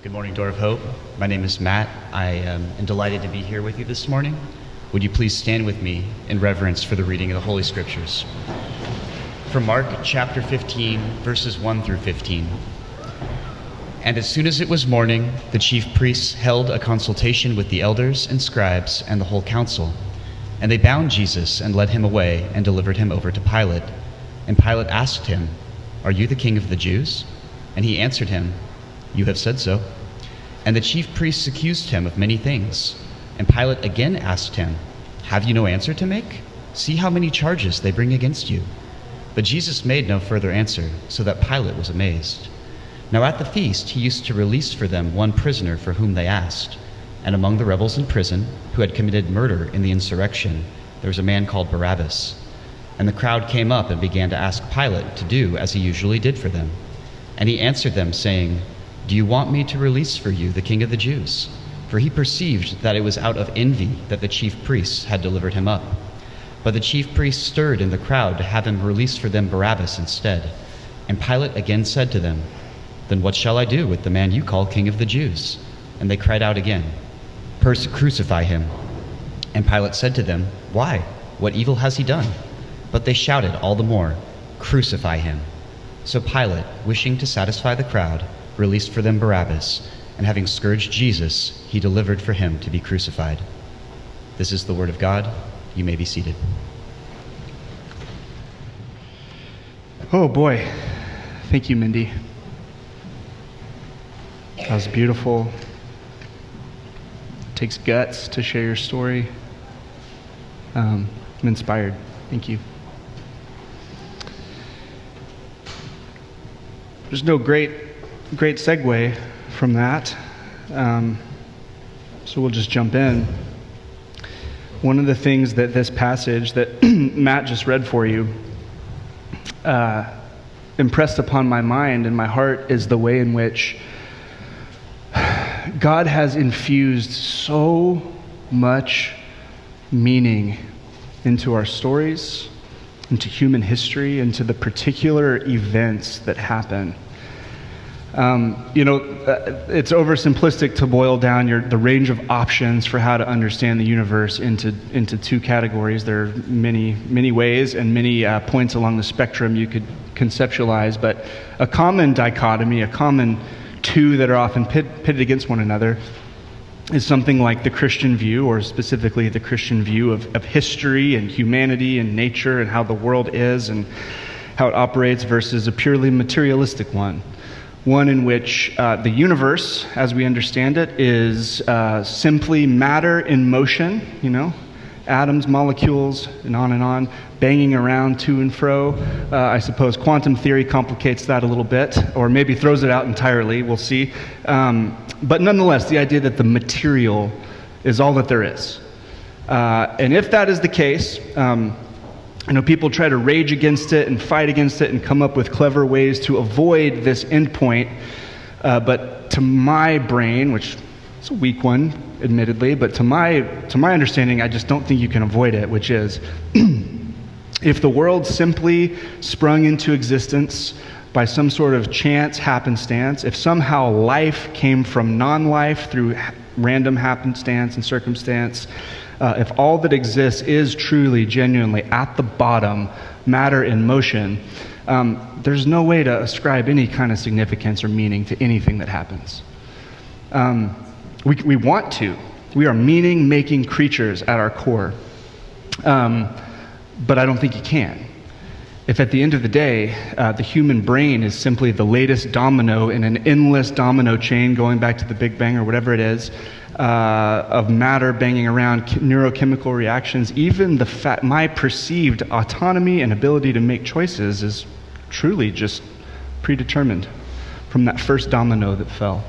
Good morning, Door of Hope. My name is Matt. I am delighted to be here with you this morning. Would you please stand with me in reverence for the reading of the Holy Scriptures? From Mark chapter 15, verses 1 through 15. And as soon as it was morning, the chief priests held a consultation with the elders and scribes and the whole council. And they bound Jesus and led him away and delivered him over to Pilate. And Pilate asked him, "Are you the king of the Jews?" And he answered him, "You have said so." And the chief priests accused him of many things. And Pilate again asked him, "Have you no answer to make? See how many charges they bring against you." But Jesus made no further answer, so that Pilate was amazed. Now at the feast he used to release for them one prisoner for whom they asked. And among the rebels in prison, who had committed murder in the insurrection, there was a man called Barabbas. And the crowd came up and began to ask Pilate to do as he usually did for them. And he answered them, saying, "Do you want me to release for you the king of the Jews?" For he perceived that it was out of envy that the chief priests had delivered him up. But the chief priests stirred in the crowd to have him release for them Barabbas instead. And Pilate again said to them, "Then what shall I do with the man you call king of the Jews?" And they cried out again, "Crucify him." And Pilate said to them, "Why? What evil has he done?" But they shouted all the more, "Crucify him." So Pilate, wishing to satisfy the crowd, released for them Barabbas, and having scourged Jesus, he delivered for him to be crucified. This is the word of God. You may be seated. Oh boy. Thank you, Mindy. That was beautiful. It takes guts to share your story. I'm inspired. Thank you. There's no great segue from that, so we'll just jump in. One of the things that this passage that Matt just read for you impressed upon my mind and my heart is the way in which God has infused so much meaning into our stories, into human history, into the particular events that happen. It's oversimplistic to boil down the range of options for how to understand the universe into two categories. There are many ways and many points along the spectrum you could conceptualize, but a common dichotomy, a common two that are often pitted against one another, is something like the Christian view, or specifically the Christian view of history and humanity and nature and how the world is and how it operates, versus a purely materialistic one in which the universe, as we understand it, is simply matter in motion, atoms, molecules, and on, banging around to and fro. I suppose quantum theory complicates that a little bit, or maybe throws it out entirely, we'll see. But nonetheless, the idea that the material is all that there is. And if that is the case, people try to rage against it and fight against it and come up with clever ways to avoid this endpoint. But to my brain, which is a weak one, admittedly, but to my understanding, I just don't think you can avoid it, which is if the world simply sprung into existence by some sort of chance happenstance, if somehow life came from non-life through random happenstance and circumstance, if all that exists is truly, genuinely, at the bottom, matter in motion, there's no way to ascribe any kind of significance or meaning to anything that happens. We want to. We are meaning-making creatures at our core. But I don't think you can. If at the end of the day, the human brain is simply the latest domino in an endless domino chain going back to the Big Bang or whatever it is, of matter banging around, neurochemical reactions, even my perceived autonomy and ability to make choices is truly just predetermined from that first domino that fell.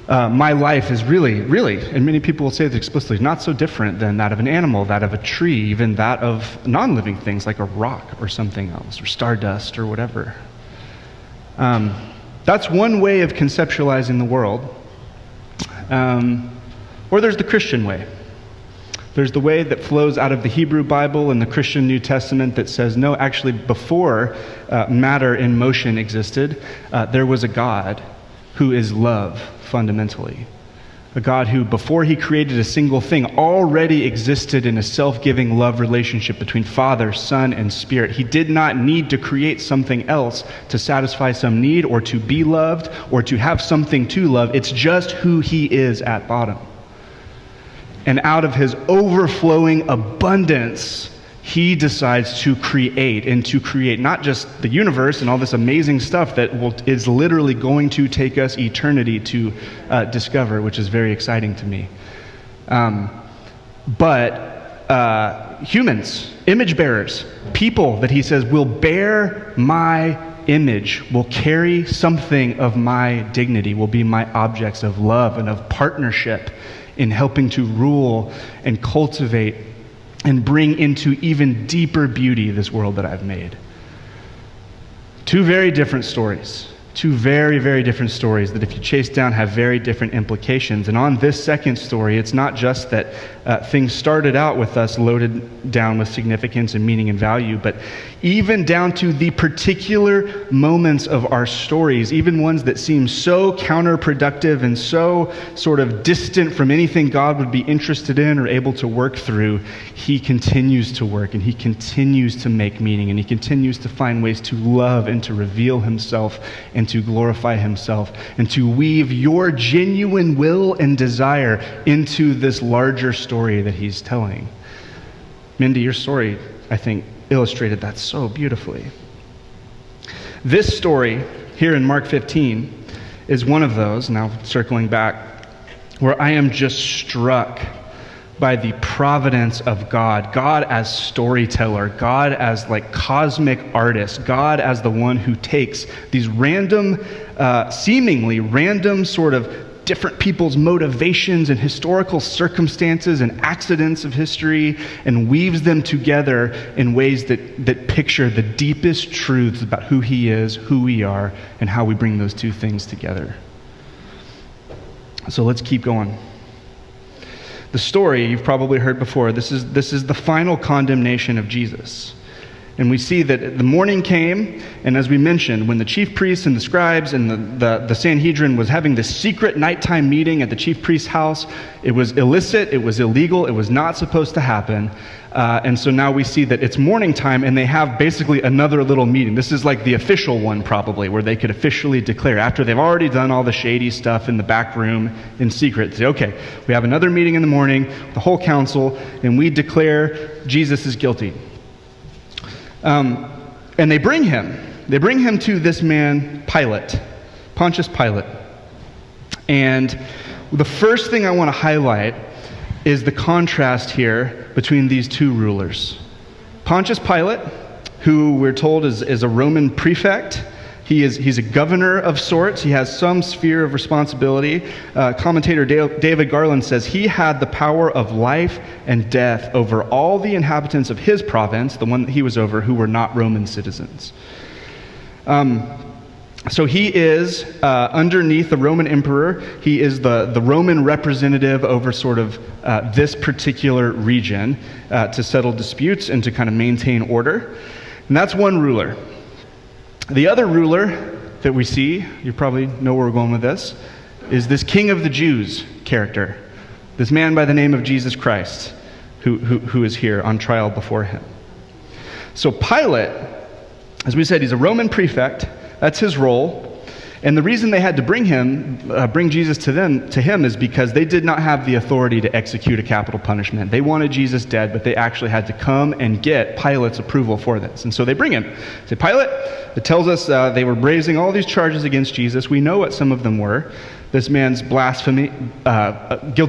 My life is really, and many people will say this explicitly, not so different than that of an animal, that of a tree, even that of non-living things like a rock or something else, or stardust or whatever. That's one way of conceptualizing the world. Or there's the Christian way. There's the way that flows out of the Hebrew Bible and the Christian New Testament that says, no, actually before matter in motion existed, there was a God who is love fundamentally. A God who, before he created a single thing, already existed in a self-giving love relationship between Father, Son, and Spirit. He did not need to create something else to satisfy some need or to be loved or to have something to love. It's just who he is at bottom. And out of his overflowing abundance, he decides to create, and to create not just the universe and all this amazing stuff that is literally going to take us eternity to discover, which is very exciting to me. But humans, image bearers, people that he says will bear my image, will carry something of my dignity, will be my objects of love and of partnership in helping to rule and cultivate and bring into even deeper beauty this world that I've made. Two very different stories. Two very, very different stories that if you chase down have very different implications. And on this second story, it's not just that things started out with us loaded down with significance and meaning and value, but even down to the particular moments of our stories, even ones that seem so counterproductive and so sort of distant from anything God would be interested in or able to work through, he continues to work and he continues to make meaning and he continues to find ways to love and to reveal himself and to glorify himself and to weave your genuine will and desire into this larger story that he's telling. Mindy, your story, I think, illustrated that so beautifully. This story here in Mark 15 is one of those, now circling back, where I am just struck by the providence of God. God as storyteller, God as like cosmic artist, God as the one who takes these random, seemingly random sort of different people's motivations and historical circumstances and accidents of history and weaves them together in ways that picture the deepest truths about who he is, who we are, and how we bring those two things together. So let's keep going. The story you've probably heard before. This is the final condemnation of Jesus. And we see that the morning came, and as we mentioned, when the chief priests and the scribes and the Sanhedrin was having this secret nighttime meeting at the chief priest's house, it was illicit, it was illegal, it was not supposed to happen. And so now we see that it's morning time, and they have basically another little meeting. This is like the official one, probably, where they could officially declare, after they've already done all the shady stuff in the back room in secret, say, okay, we have another meeting in the morning, the whole council, and we declare Jesus is guilty. And they bring him to this man, Pilate, Pontius Pilate. And the first thing I want to highlight is the contrast here between these two rulers. Pontius Pilate, who we're told is a Roman prefect. He's a governor of sorts. He has some sphere of responsibility. Commentator David Garland says he had the power of life and death over all the inhabitants of his province, the one that he was over, who were not Roman citizens. So he is underneath the Roman emperor. He is the Roman representative over sort of this particular region to settle disputes and to kind of maintain order. And that's one ruler. The other ruler that we see, you probably know where we're going with this, is this King of the Jews character, this man by the name of Jesus Christ, who is here on trial before him. So Pilate, as we said, he's a Roman prefect. That's his role. And the reason they had to bring Jesus to him is because they did not have the authority to execute a capital punishment. They wanted Jesus dead, but they actually had to come and get Pilate's approval for this. And so they bring him. Say, Pilate, it tells us they were raising all these charges against Jesus. We know what some of them were. This man's guilty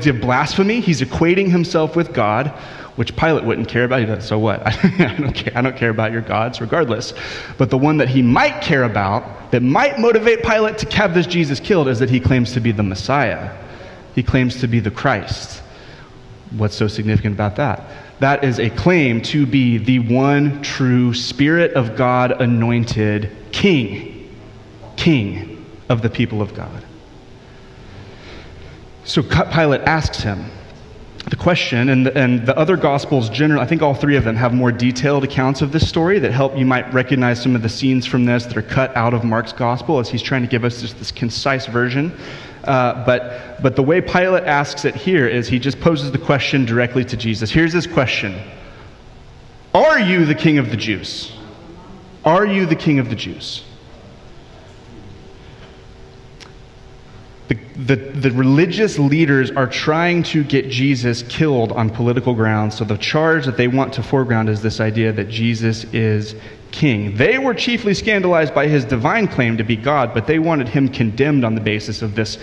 of blasphemy. He's equating himself with God, which Pilate wouldn't care about. He does, so what? I don't care about your gods regardless. But the one that he might care about, that might motivate Pilate to have this Jesus killed, is that he claims to be the Messiah. He claims to be the Christ. What's so significant about that? That is a claim to be the one true Spirit of God anointed King of the people of God. So Pilate asks him, the question, and the other Gospels generally, I think all three of them have more detailed accounts of this story that help you might recognize some of the scenes from this that are cut out of Mark's Gospel as he's trying to give us just this concise version. But the way Pilate asks it here is he just poses the question directly to Jesus. Here's his question. Are you the King of the Jews? Are you the King of the Jews? The religious leaders are trying to get Jesus killed on political grounds, so the charge that they want to foreground is this idea that Jesus is king. They were chiefly scandalized by his divine claim to be God, but they wanted him condemned on the basis of this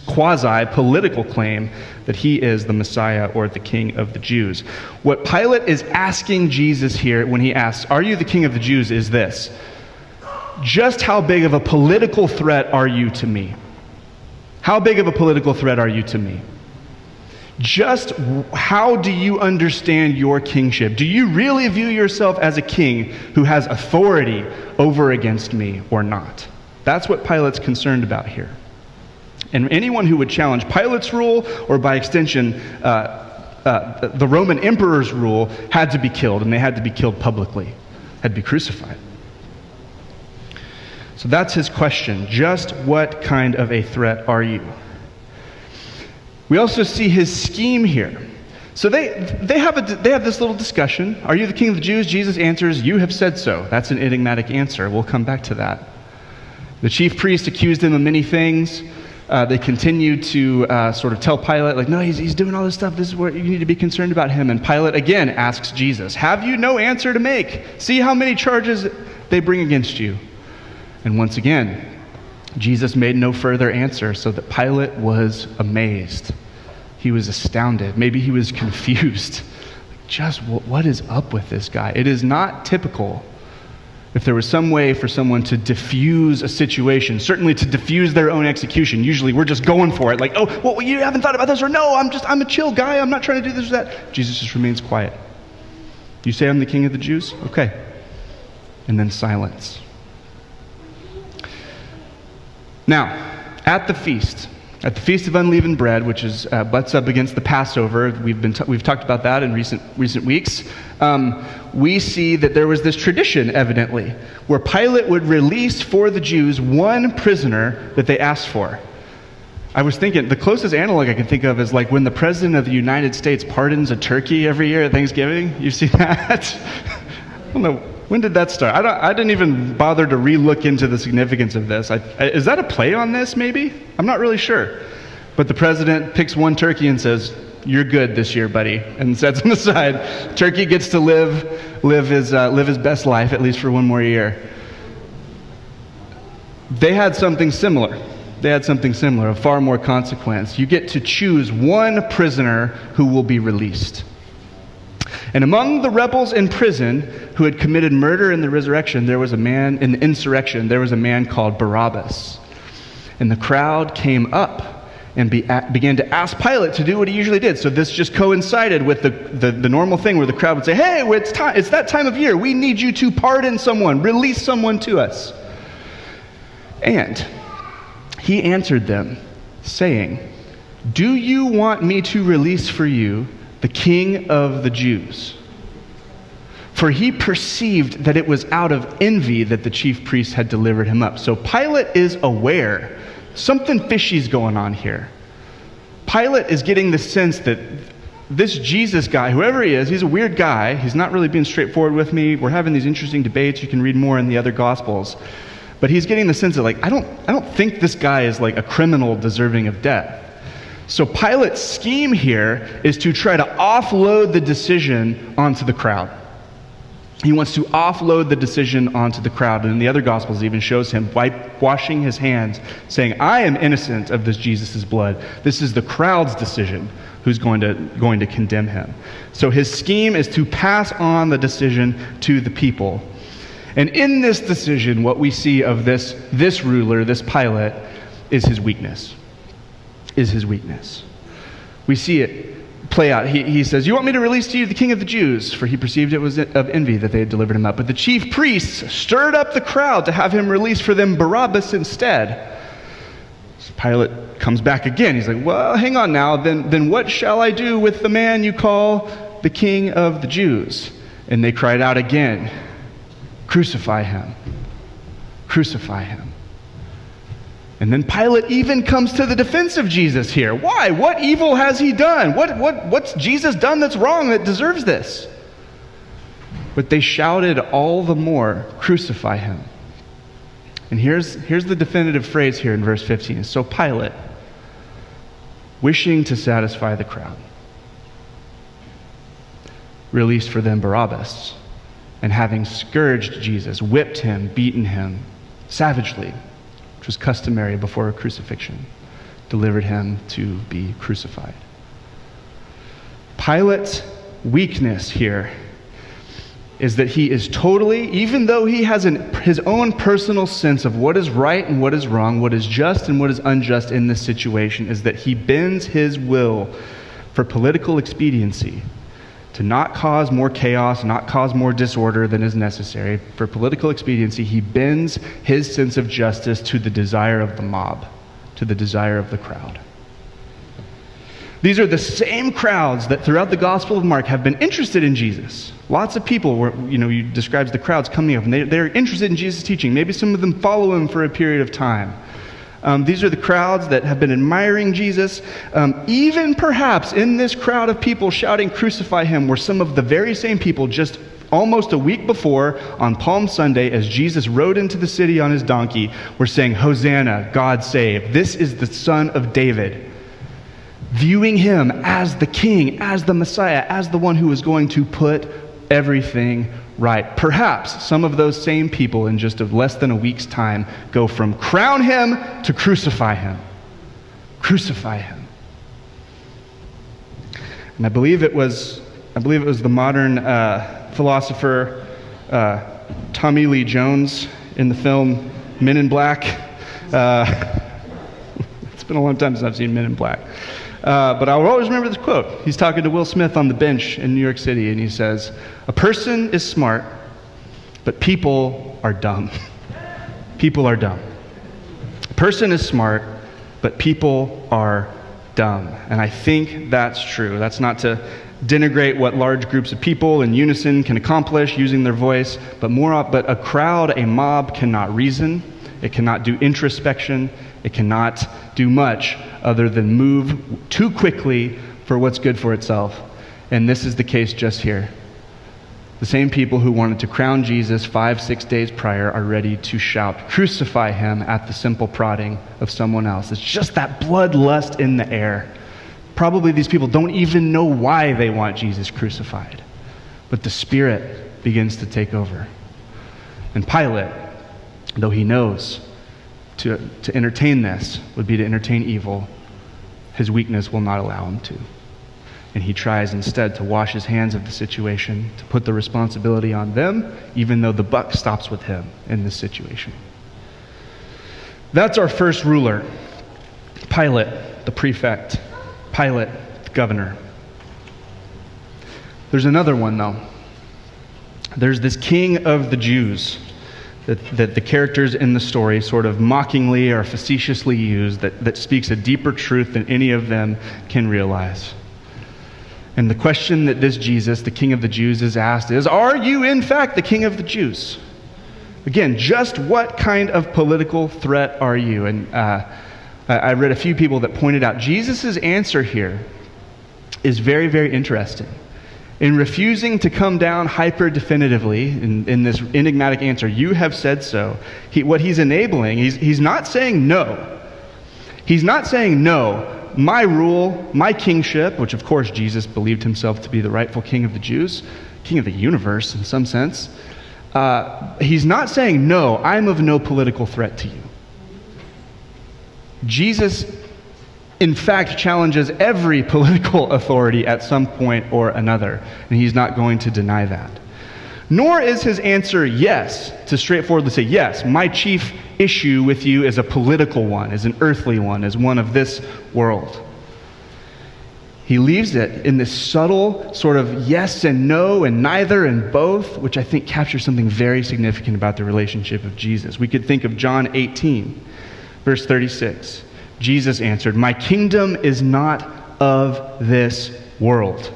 quasi-political claim that he is the Messiah or the King of the Jews. What Pilate is asking Jesus here when he asks, "Are you the King of the Jews?" is this: just how big of a political threat are you to me? How big of a political threat are you to me? Just how do you understand your kingship? Do you really view yourself as a king who has authority over against me or not? That's what Pilate's concerned about here. And anyone who would challenge Pilate's rule, or by extension, the Roman emperor's rule, had to be killed, and they had to be killed publicly, had to be crucified. So that's his question. Just what kind of a threat are you? We also see his scheme here. So they have this little discussion. Are you the King of the Jews? Jesus answers, "You have said so." That's an enigmatic answer. We'll come back to that. The chief priest accused him of many things. They continue to sort of tell Pilate, like, no, he's doing all this stuff. This is what you need to be concerned about him. And Pilate again asks Jesus, "Have you no answer to make? See how many charges they bring against you." And once again, Jesus made no further answer, so that Pilate was amazed. He was astounded. Maybe he was confused. Just what is up with this guy? It is not typical. If there was some way for someone to diffuse a situation, certainly to diffuse their own execution, usually we're just going for it. Like, "Oh, well, you haven't thought about this," or "No, I'm a chill guy. I'm not trying to do this or that." Jesus just remains quiet. "You say I'm the King of the Jews? Okay." And then silence. Now, at the Feast of Unleavened Bread, which is butts up against the Passover, we've talked about that in recent weeks. We see that there was this tradition, evidently, where Pilate would release for the Jews one prisoner that they asked for. I was thinking, the closest analog I can think of is like when the President of the United States pardons a turkey every year at Thanksgiving. You see that? I don't know. When did that start? I didn't even bother to re-look into the significance of this. Is that a play on this, maybe? I'm not really sure. But the president picks one turkey and says, "You're good this year, buddy," and sets him aside. Turkey gets to live his best life, at least for one more year. They had something similar. Of far more consequence. You get to choose one prisoner who will be released. And among the rebels in prison who had committed murder in the insurrection, there was a man called Barabbas. And the crowd came up and began to ask Pilate to do what he usually did. So this just coincided with the normal thing where the crowd would say, "Hey, it's that time of year. We need you to pardon someone, release someone to us." And he answered them, saying, "Do you want me to release for you the King of the Jews?" For he perceived that it was out of envy that the chief priests had delivered him up. So Pilate is aware. Something fishy's going on here. Pilate is getting the sense that this Jesus guy, whoever he is, he's a weird guy. He's not really being straightforward with me. We're having these interesting debates. You can read more in the other Gospels. But he's getting the sense that, like, I don't think this guy is like a criminal deserving of death. So Pilate's scheme here is to try to offload the decision onto the crowd. He wants to offload the decision onto the crowd. And in the other Gospels, it even shows him washing his hands, saying, "I am innocent of this Jesus' blood. This is the crowd's decision who's going to condemn him." So his scheme is to pass on the decision to the people. And in this decision, what we see of this ruler, this Pilate, is his weakness. We see it play out. He says, "You want me to release to you the King of the Jews?" For he perceived it was of envy that they had delivered him up. But the chief priests stirred up the crowd to have him release for them Barabbas instead. So Pilate comes back again. He's like, well, hang on now. Then what shall I do with the man you call the King of the Jews? And they cried out again, crucify him. Crucify him. And then Pilate even comes to the defense of Jesus here. Why? What evil has he done? What's Jesus done that's wrong that deserves this? But they shouted all the more, crucify him. And here's the definitive phrase here in verse 15. So Pilate, wishing to satisfy the crowd, released for them Barabbas, and having scourged Jesus, whipped him, beaten him savagely, which was customary before a crucifixion, delivered him to be crucified. Pilate's weakness here is that he is totally, even though he has his own personal sense of what is right and what is wrong, what is just and what is unjust in this situation, is that he bends his will for political expediency, to not cause more chaos, not cause more disorder than is necessary. For political expediency, he bends his sense of justice to the desire of the mob, to the desire of the crowd. These are the same crowds that throughout the Gospel of Mark have been interested in Jesus. Lots of people he describes the crowds coming up, and they're interested in Jesus' teaching. Maybe some of them follow him for a period of time. These are the crowds that have been admiring Jesus. Even perhaps in this crowd of people shouting, crucify him, were some of the very same people just almost a week before, on Palm Sunday, as Jesus rode into the city on his donkey, were saying, Hosanna, God save. This is the Son of David. Viewing him as the King, as the Messiah, as the one who is going to put everything right. Perhaps some of those same people in just less than a week's time go from crown him to crucify him. Crucify him. And I believe it was the modern philosopher Tommy Lee Jones in the film Men in Black. It's been a long time since I've seen Men in Black. But I will always remember this quote. He's talking to Will Smith on the bench in New York City, and he says, a person is smart, but people are dumb. People are dumb. A person is smart, but people are dumb. And I think that's true. That's not to denigrate what large groups of people in unison can accomplish using their voice, but a crowd, a mob cannot reason. It cannot do introspection. It cannot do much other than move too quickly for what's good for itself. And this is the case just here. The same people who wanted to crown Jesus 5-6 days prior are ready to shout, crucify him, at the simple prodding of someone else. It's just that bloodlust in the air. Probably these people don't even know why they want Jesus crucified. But the Spirit begins to take over. And Pilate, though he knows to entertain this would be to entertain evil, his weakness will not allow him to. And he tries instead to wash his hands of the situation, to put the responsibility on them, even though the buck stops with him in this situation. That's our first ruler, Pilate, the prefect. Pilate, the governor. There's another one, though. There's this king of the Jews that the characters in the story sort of mockingly or facetiously use that speaks a deeper truth than any of them can realize. And the question that this Jesus, the King of the Jews, is asked is, are you in fact the King of the Jews? Again, just what kind of political threat are you? And I read a few people that pointed out Jesus' answer here is very, very interesting. In refusing to come down hyper-definitively in this enigmatic answer, you have said so, what he's enabling, he's not saying no. He's not saying no. My rule, my kingship, which of course Jesus believed himself to be the rightful king of the Jews, king of the universe in some sense. He's not saying no, I'm of no political threat to you. Jesus, in fact, challenges every political authority at some point or another, and he's not going to deny that. Nor is his answer yes, to straightforwardly say, yes, my chief issue with you is a political one, is an earthly one, is one of this world. He leaves it in this subtle sort of yes and no and neither and both, which I think captures something very significant about the relationship of Jesus. We could think of John 18, verse 36. Jesus answered, "My kingdom is not of this world.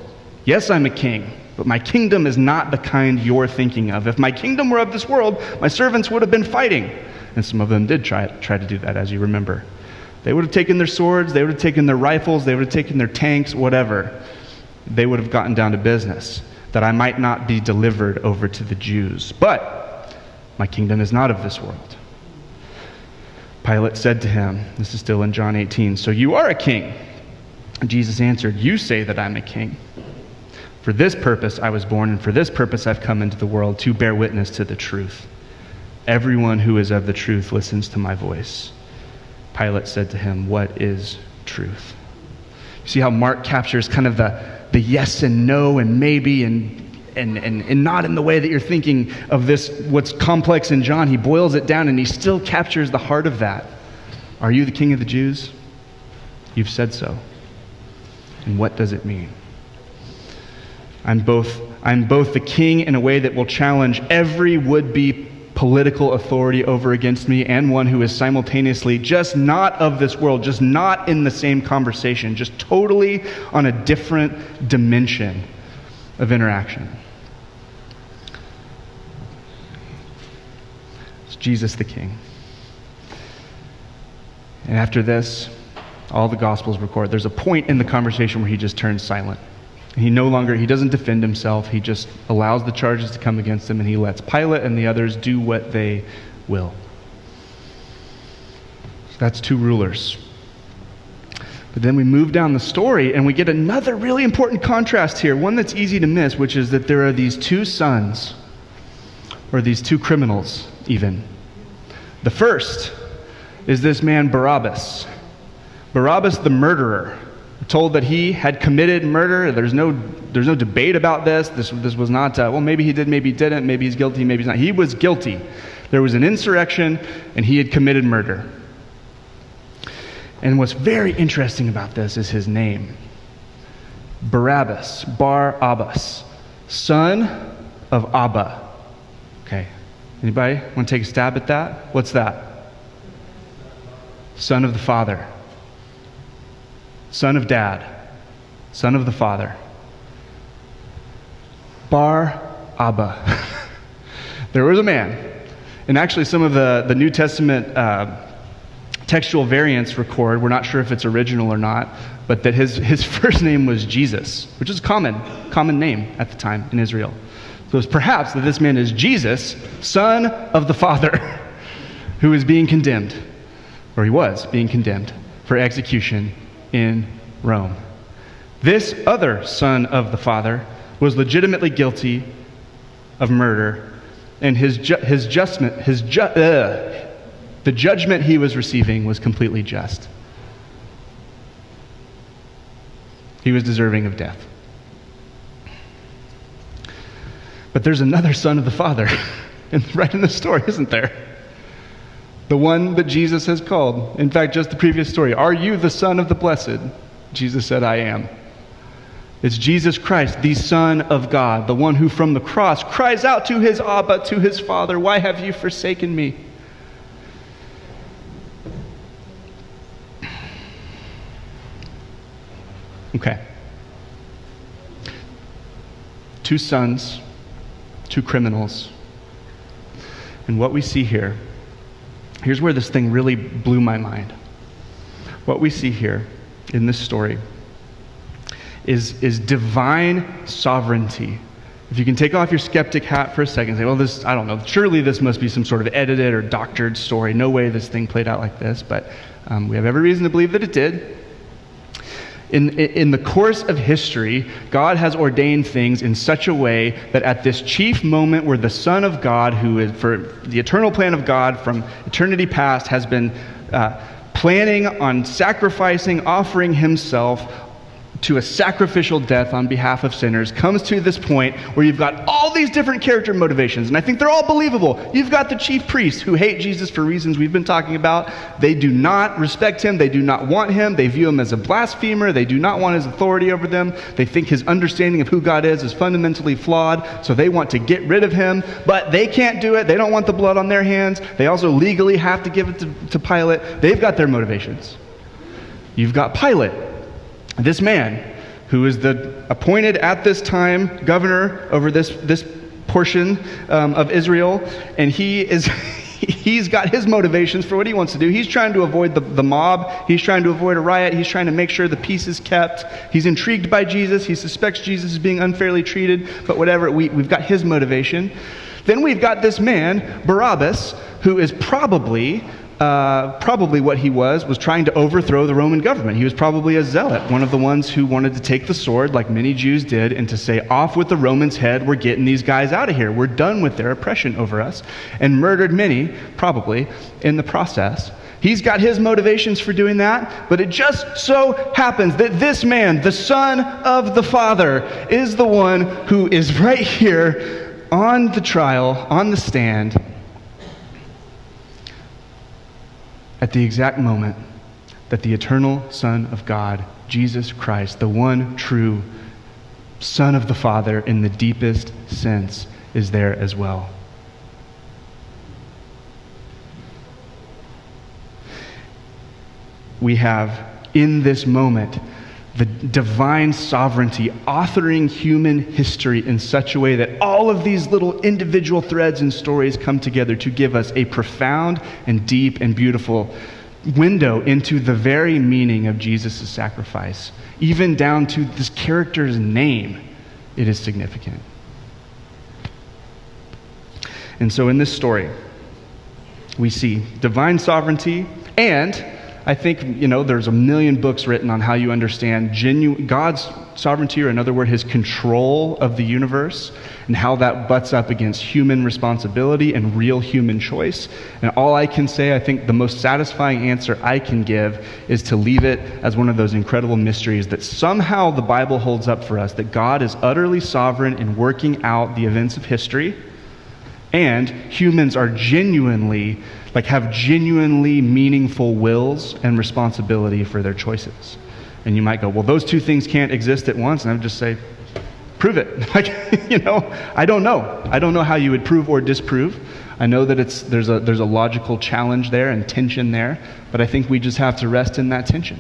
Yes, I'm a king, but my kingdom is not the kind you're thinking of. If my kingdom were of this world, my servants would have been fighting." And some of them did try to do that, as you remember. They would have taken their swords, they would have taken their rifles, they would have taken their tanks, whatever. They would have gotten down to business, that I might not be delivered over to the Jews. But my kingdom is not of this world. Pilate said to him, this is still in John 18, "So you are a king?" And Jesus answered, "You say that I'm a king. For this purpose I was born, and for this purpose I've come into the world, to bear witness to the truth. Everyone who is of the truth listens to my voice." Pilate said to him, "What is truth?" You see how Mark captures kind of the yes and no and maybe and not in the way that you're thinking of this, what's complex in John. He boils it down and he still captures the heart of that. Are you the king of the Jews? You've said so. And what does it mean? I'm both the king in a way that will challenge every would-be political authority over against me, and one who is simultaneously just not of this world, just not in the same conversation, just totally on a different dimension of interaction. It's Jesus the King. And after this, all the Gospels record, there's a point in the conversation where he just turns silent. He doesn't defend himself. He just allows the charges to come against him, and he lets Pilate and the others do what they will. So that's two rulers. But then we move down the story, and we get another really important contrast here, one that's easy to miss, which is that there are these two sons, or these two criminals, even. The first is this man Barabbas. Barabbas the murderer. We're told that he had committed murder. There's no debate about this. This was not, well, maybe he did, maybe he didn't, maybe he's guilty, maybe he's not. He was guilty. There was an insurrection, and he had committed murder. And what's very interesting about this is his name. Barabbas, Bar-Abbas, son of Abba. Okay, anybody want to take a stab at that? What's that? Son of the Father. Son of Dad. Son of the Father. Bar-Abba. There was a man, and actually some of the New Testament textual variants record, we're not sure if it's original or not, but that his first name was Jesus, which is a common name at the time in Israel. So it's perhaps that this man is Jesus, son of the Father, who is being condemned, or he was being condemned for execution in Rome. This other son of the Father was legitimately guilty of murder, and the judgment he was receiving was completely just. He was deserving of death. But there's another son of the Father, right in the story, isn't there? The one that Jesus has called. In fact, just the previous story. Are you the Son of the Blessed? Jesus said, I am. It's Jesus Christ, the Son of God, the one who from the cross cries out to his Abba, to his Father, why have you forsaken me? Okay. Two sons, two criminals. And what we see here, here's where this thing really blew my mind. What we see here in this story is divine sovereignty. If you can take off your skeptic hat for a second and say, well, I don't know, surely this must be some sort of edited or doctored story. No way this thing played out like this, but we have every reason to believe that it did. In the course of history, God has ordained things in such a way that at this chief moment where the Son of God, who is for the eternal plan of God from eternity past, has been planning on sacrificing, offering himself to a sacrificial death on behalf of sinners, comes to this point where you've got all these different character motivations, and I think they're all believable. You've got the chief priests who hate Jesus for reasons we've been talking about. They do not respect him. They do not want him. They view him as a blasphemer. They do not want his authority over them. They think his understanding of who God is fundamentally flawed, so they want to get rid of him, but they can't do it. They don't want the blood on their hands. They also legally have to give it to Pilate. They've got their motivations. You've got Pilate, this man who is the appointed at this time governor over this portion of Israel, and he's got his motivations for what he wants to do. He's trying to avoid the mob. He's trying to avoid a riot. He's trying to make sure the peace is kept. He's intrigued by Jesus. He suspects Jesus is being unfairly treated, but whatever, we've got his motivation. Then we've got this man, Barabbas, who is probably what he was trying to overthrow the Roman government. He was probably a zealot, one of the ones who wanted to take the sword, like many Jews did, and to say, off with the Romans' head, we're getting these guys out of here. We're done with their oppression over us, and murdered many, probably, in the process. He's got his motivations for doing that, but it just so happens that this man, the Son of the Father, is the one who is right here on the trial, on the stand, at the exact moment that the eternal Son of God, Jesus Christ, the one true Son of the Father in the deepest sense, is there as well. We have, in this moment, the divine sovereignty authoring human history in such a way that all of these little individual threads and stories come together to give us a profound and deep and beautiful window into the very meaning of Jesus' sacrifice. Even down to this character's name, it is significant. And so in this story, we see divine sovereignty, and I think, there's a million books written on how you understand God's sovereignty, or in other words, his control of the universe, and how that butts up against human responsibility and real human choice. And all I can say, I think the most satisfying answer I can give is to leave it as one of those incredible mysteries that somehow the Bible holds up for us, that God is utterly sovereign in working out the events of history, and humans are have genuinely meaningful wills and responsibility for their choices. And you might go, well, those two things can't exist at once. And I would just say, prove it. I don't know. I don't know how you would prove or disprove. I know that there's a logical challenge there and tension there, but I think we just have to rest in that tension.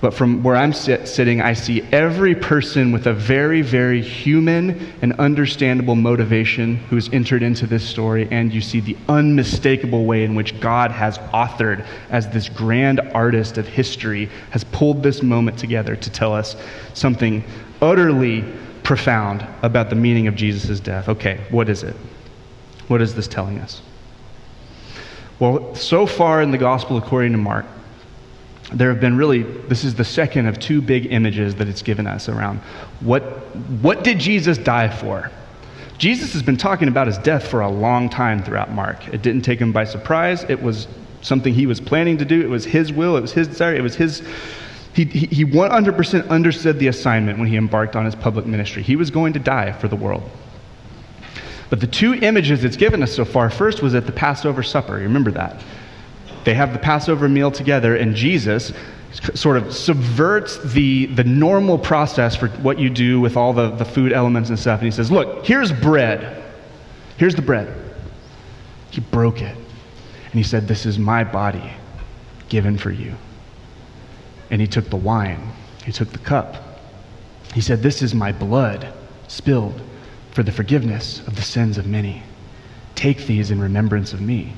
But from where I'm sitting, I see every person with a very, very human and understandable motivation who has entered into this story, and you see the unmistakable way in which God has authored, as this grand artist of history, has pulled this moment together to tell us something utterly profound about the meaning of Jesus' death. Okay, what is it? What is this telling us? Well, so far in the Gospel according to Mark, there have been this is the second of two big images that it's given us around what did Jesus die for? Jesus has been talking about his death for a long time throughout Mark. It didn't take him by surprise. It was something he was planning to do. It was his will. It was his desire. It was he 100% understood the assignment when he embarked on his public ministry. He was going to die for the world. But the two images it's given us so far, first was at the Passover supper. You remember that? They have the Passover meal together, and Jesus sort of subverts the normal process for what you do with all the food elements and stuff. And he says, look, here's bread. Here's the bread. He broke it. And he said, this is my body given for you. And he took the wine. He took the cup. He said, this is my blood spilled for the forgiveness of the sins of many. Take these in remembrance of me.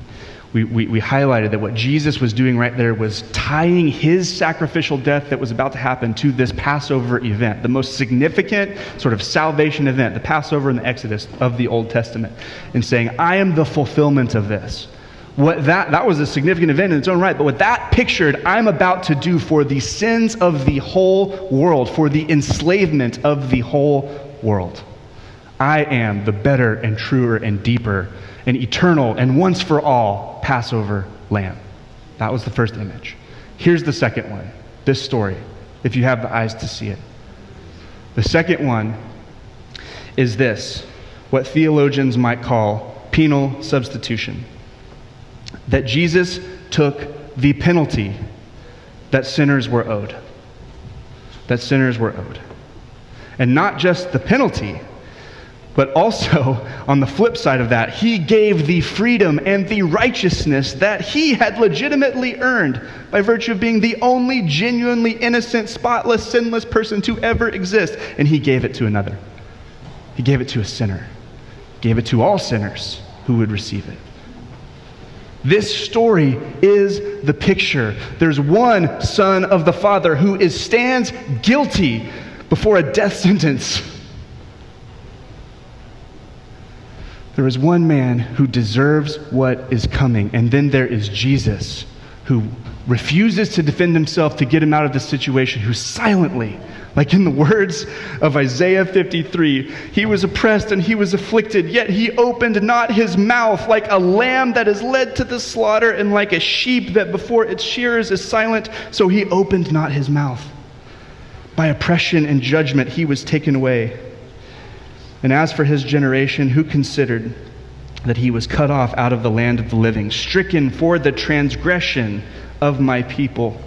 We highlighted that what Jesus was doing right there was tying his sacrificial death that was about to happen to this Passover event, the most significant sort of salvation event, the Passover and the Exodus of the Old Testament, and saying, I am the fulfillment of this. That was a significant event in its own right, but what that pictured, I'm about to do for the sins of the whole world, for the enslavement of the whole world. I am the better and truer and deeper and eternal and once for all Passover lamb. That was the first image. Here's the second one, this story, if you have the eyes to see it. The second one is this, what theologians might call penal substitution. That Jesus took the penalty that sinners were owed. That sinners were owed. And not just the penalty, But also, on the flip side of that, he gave the freedom and the righteousness that he had legitimately earned by virtue of being the only genuinely innocent, spotless, sinless person to ever exist. And he gave it to another. He gave it to a sinner. He gave it to all sinners who would receive it. This story is the picture. There's one Son of the Father who stands guilty before a death sentence. There is one man who deserves what is coming, and then there is Jesus, who refuses to defend himself to get him out of this situation, who silently, like in the words of Isaiah 53, he was oppressed and he was afflicted, yet he opened not his mouth, like a lamb that is led to the slaughter, and like a sheep that before its shearers is silent, so he opened not his mouth. By oppression and judgment he was taken away. And as for his generation, who considered that he was cut off out of the land of the living, stricken for the transgression of my people.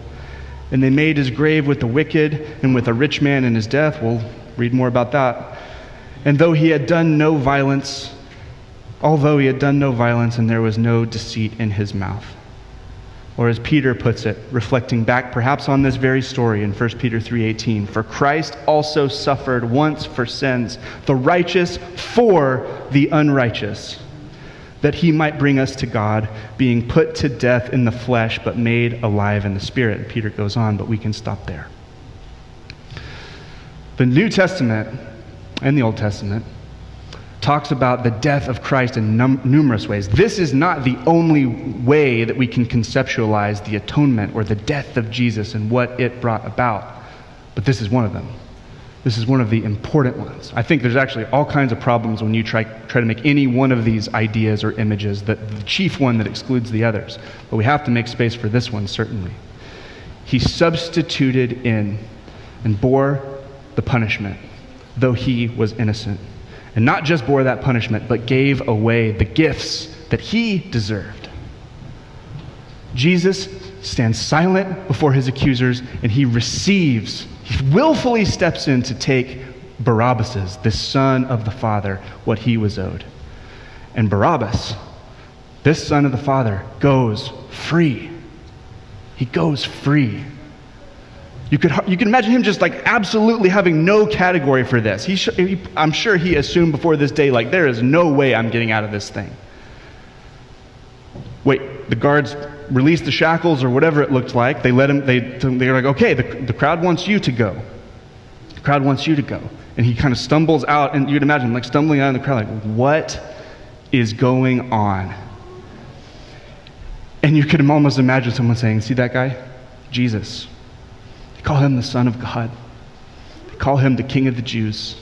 And they made his grave with the wicked and with a rich man in his death. We'll read more about that. And although he had done no violence, and there was no deceit in his mouth. Or as Peter puts it, reflecting back perhaps on this very story in 1 Peter 3:18, for Christ also suffered once for sins, the righteous for the unrighteous, that he might bring us to God, being put to death in the flesh, but made alive in the spirit. And Peter goes on, but we can stop there. The New Testament and the Old Testament talks about the death of Christ in numerous ways. This is not the only way that we can conceptualize the atonement or the death of Jesus and what it brought about, but this is one of them. This is one of the important ones. I think there's actually all kinds of problems when you try to make any one of these ideas or images the chief one that excludes the others, but we have to make space for this one, certainly. He substituted in and bore the punishment, though he was innocent. And not just bore that punishment, but gave away the gifts that he deserved. Jesus stands silent before his accusers, and he willfully steps in to take Barabbas, this son of the Father, what he was owed. And Barabbas, this son of the Father, goes free. He goes free. You can imagine him just like absolutely having no category for this. I'm sure he assumed before this day, like, there is no way I'm getting out of this thing. Wait, the guards released the shackles or whatever it looked like. They let him. They're like, okay, the crowd wants you to go. The crowd wants you to go. And he kind of stumbles out, and you'd imagine like stumbling out in the crowd, like, what is going on? And you could almost imagine someone saying, see that guy? Jesus. They call him the Son of God. They call him the King of the Jews.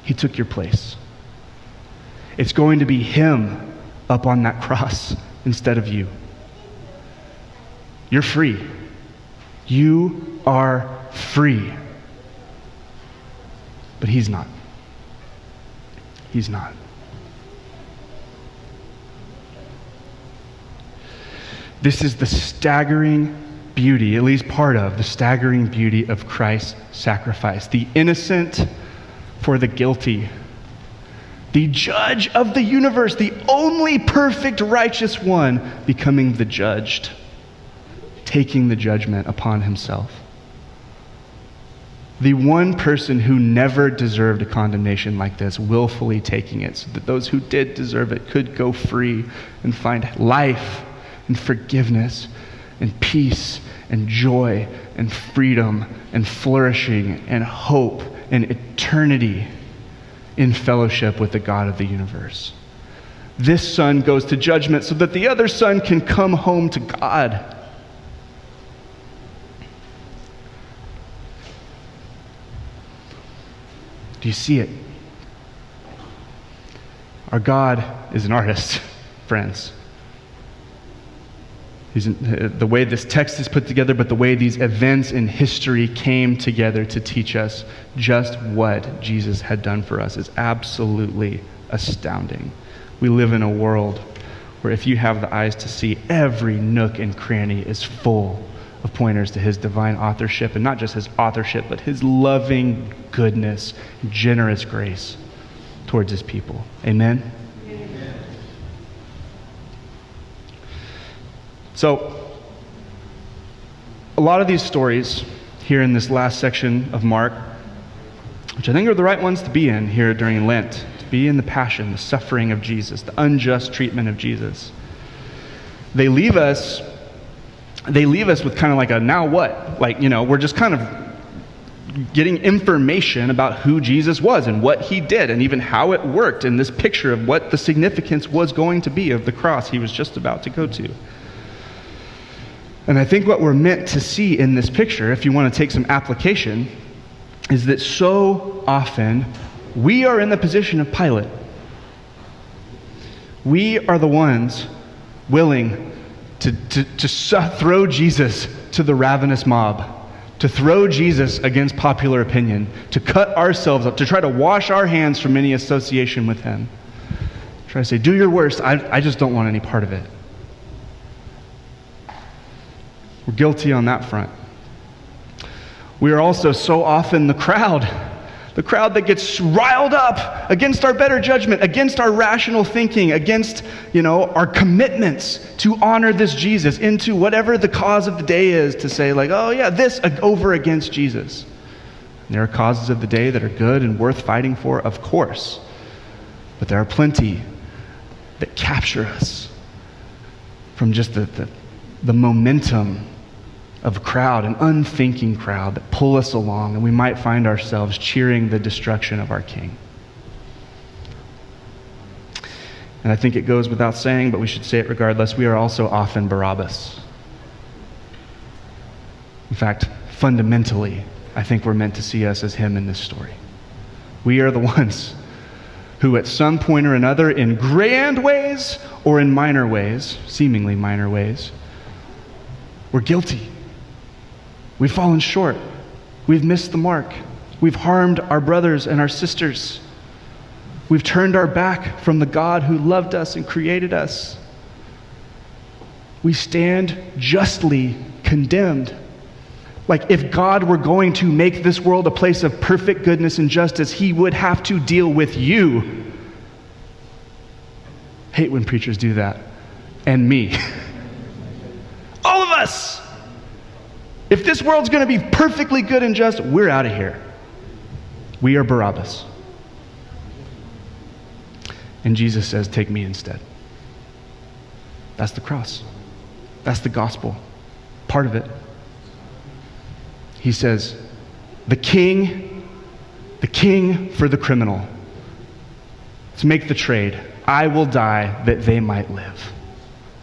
He took your place. It's going to be him up on that cross instead of you. You're free. You are free. But he's not. He's not. This is the staggering beauty, at least part of the staggering beauty of Christ's sacrifice. The innocent for the guilty. The judge of the universe, the only perfect righteous one, becoming the judged, taking the judgment upon himself. The one person who never deserved a condemnation like this, willfully taking it, so that those who did deserve it could go free and find life and forgiveness and peace and joy and freedom and flourishing and hope and eternity in fellowship with the God of the universe. This son goes to judgment so that the other son can come home to God. Do you see it? Our God is an artist, friends. The way this text is put together, but the way these events in history came together to teach us just what Jesus had done for us is absolutely astounding. We live in a world where if you have the eyes to see, every nook and cranny is full of pointers to his divine authorship, and not just his authorship, but his loving goodness, generous grace towards his people. Amen? Amen. So, a lot of these stories here in this last section of Mark, which I think are the right ones to be in here during Lent, to be in the passion, the suffering of Jesus, the unjust treatment of Jesus. They leave us with kind of like a now what? Like, we're just kind of getting information about who Jesus was and what he did and even how it worked in this picture of what the significance was going to be of the cross he was just about to go to. And I think what we're meant to see in this picture, if you want to take some application, is that so often we are in the position of Pilate. We are the ones willing to throw Jesus to the ravenous mob, to throw Jesus against popular opinion, to cut ourselves up, to try to wash our hands from any association with him. Try to say, do your worst, I just don't want any part of it. We're guilty on that front. We are also so often the crowd that gets riled up against our better judgment, against our rational thinking, against, our commitments to honor this Jesus into whatever the cause of the day is, to say like, oh yeah, this over against Jesus. And there are causes of the day that are good and worth fighting for, of course. But there are plenty that capture us from just the momentum of a crowd, an unthinking crowd that pull us along, and we might find ourselves cheering the destruction of our King. And I think it goes without saying, but we should say it regardless, we are also often Barabbas. In fact, fundamentally, I think we're meant to see us as him in this story. We are the ones who at some point or another, in grand ways or in minor ways, seemingly minor ways, we're guilty. We've fallen short. We've missed the mark. We've harmed our brothers and our sisters. We've turned our back from the God who loved us and created us. We stand justly condemned. Like if God were going to make this world a place of perfect goodness and justice, he would have to deal with you. Hate when preachers do that. And me. All of us. If this world's going to be perfectly good and just, we're out of here. We are Barabbas. And Jesus says, take me instead. That's the cross. That's the gospel. Part of it. He says, the king for the criminal. To make the trade. I will die that they might live.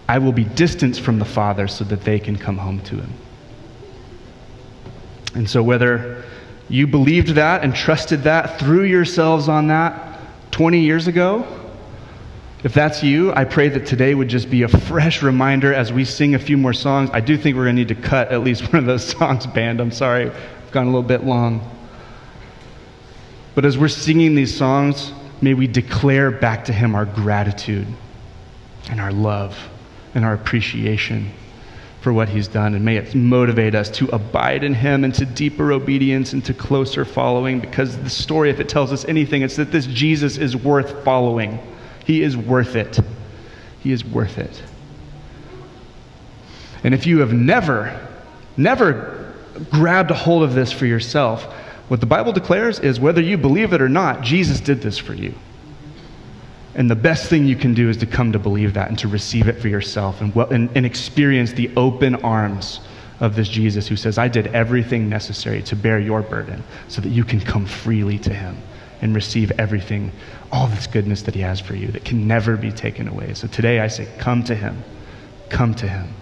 I will be distanced from the Father so that they can come home to him. And so whether you believed that and trusted that, threw yourselves on that 20 years ago, if that's you, I pray that today would just be a fresh reminder as we sing a few more songs. I do think we're going to need to cut at least one of those songs, band. I'm sorry, I've gone a little bit long. But as we're singing these songs, may we declare back to him our gratitude and our love and our appreciation for what he's done, and may it motivate us to abide in him and to deeper obedience and to closer following, because the story, if it tells us anything, it's that this Jesus is worth following. He is worth it. He is worth it. And if you have never grabbed a hold of this for yourself, what the Bible declares is whether you believe it or not, Jesus did this for you. And the best thing you can do is to come to believe that and to receive it for yourself and experience the open arms of this Jesus who says, I did everything necessary to bear your burden so that you can come freely to him and receive everything, all this goodness that he has for you that can never be taken away. So today I say, come to him. Come to him.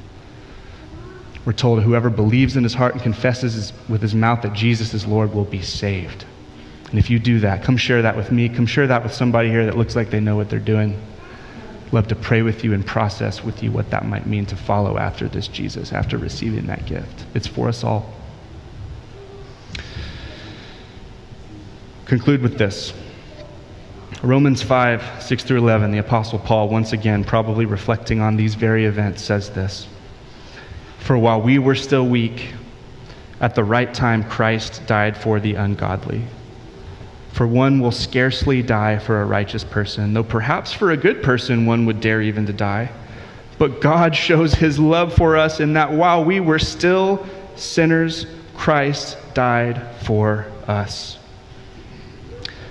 We're told whoever believes in his heart and confesses with his mouth that Jesus is Lord will be saved. And if you do that, come share that with me. Come share that with somebody here that looks like they know what they're doing. Love to pray with you and process with you what that might mean to follow after this Jesus, after receiving that gift. It's for us all. Conclude with this. Romans 5, 6 through 11, the Apostle Paul, once again, probably reflecting on these very events, says this. For while we were still weak, at the right time Christ died for the ungodly. For one will scarcely die for a righteous person, though perhaps for a good person one would dare even to die. But God shows his love for us in that while we were still sinners, Christ died for us.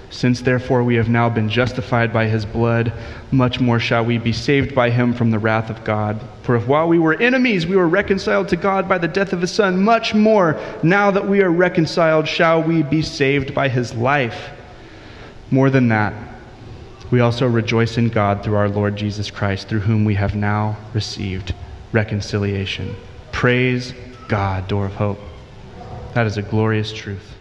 Since therefore we have now been justified by his blood, much more shall we be saved by him from the wrath of God. For if while we were enemies we were reconciled to God by the death of his Son, much more, now that we are reconciled, shall we be saved by his life. More than that, we also rejoice in God through our Lord Jesus Christ, through whom we have now received reconciliation. Praise God, door of hope. That is a glorious truth.